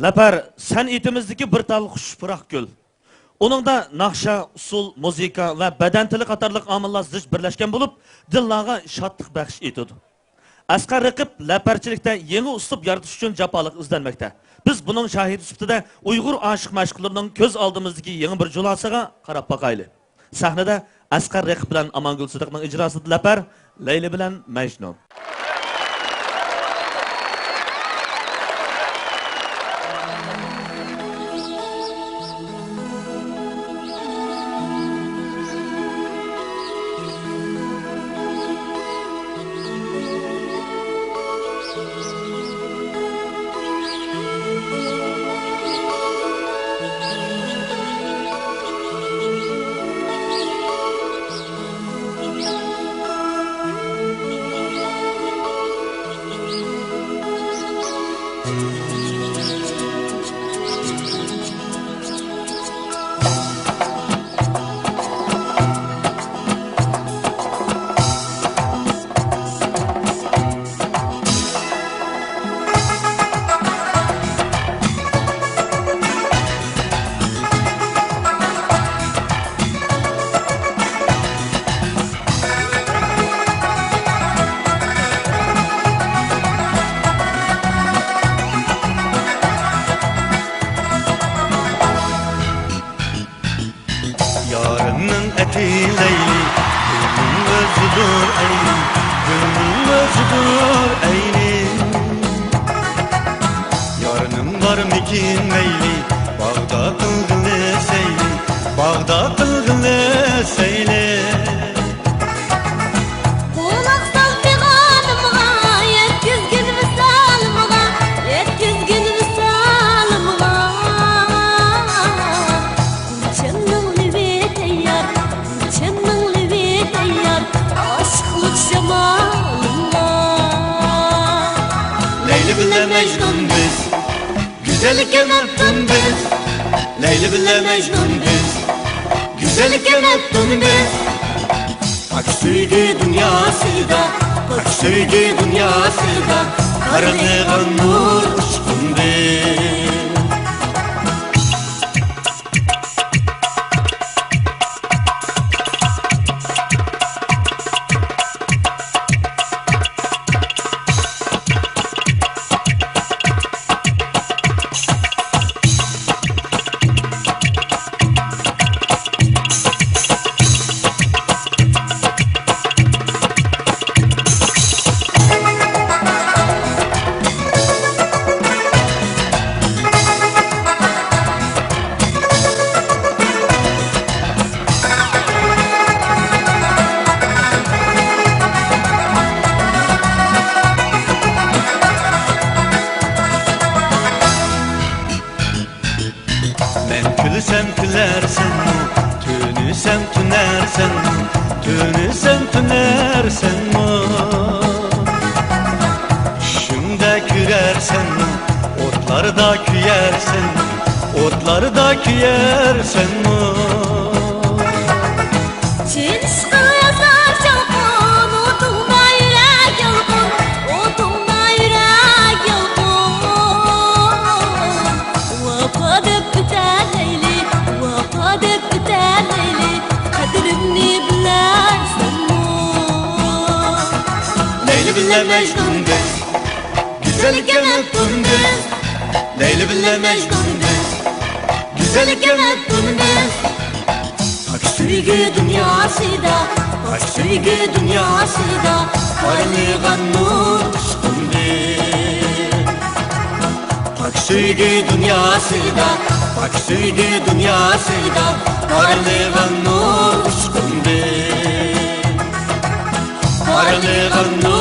Lapar san'atimizdagi bir tal xushpuroq gul. Uningda naqsha, usul, muzika va badan tili qatorliq omillar zich birlashgan bo'lib, dillarga shodlik baxsh etadi. Asqar Raqib laparchilikda yangi uslub yaratish uchun jafoliq izlanmoqda. Biz buning shohidi sifatida Uyg'ur oshiq mashhurlarining ko'z oldimizdagi yangi bir julosiga qarab boqayli. Sahnada Asqar Raqib bilan Amangul Sidiqning ijrosida Lapar, Layli bilan Majnun. Yarının eti Leyli, gönlün özüdür eyni, gönlün özüdür eyni. Yarının var mikin meyli, bağda kılgını seyli, bağda kılgını seyli. Leyli bile Mecnun biz, güzellik unuttun biz. Leyli bile Mecnun biz, güzellik unuttun biz. Bak sevgi dünyasında, bak sevgi dünyasında, kararlığa nur uçkun biz. Külsem külersen, tünüsem tünersen, tünüsem tünersen mi? Düşümde kürersen, otlarda küyersen, otlarda küyersen mi? Leyli bile Mecnun biz, güzellik unuttun biz. Leyli bile Mecnun biz, güzellik unuttun biz. Bak sevgi dünyasında, bak sevgi dünyasında, kararlığa nur uçkun biz. Bak sevgi dünyasında, bak sevgi dünyasında, kararlığa nur uçkun biz. Kararlığa nur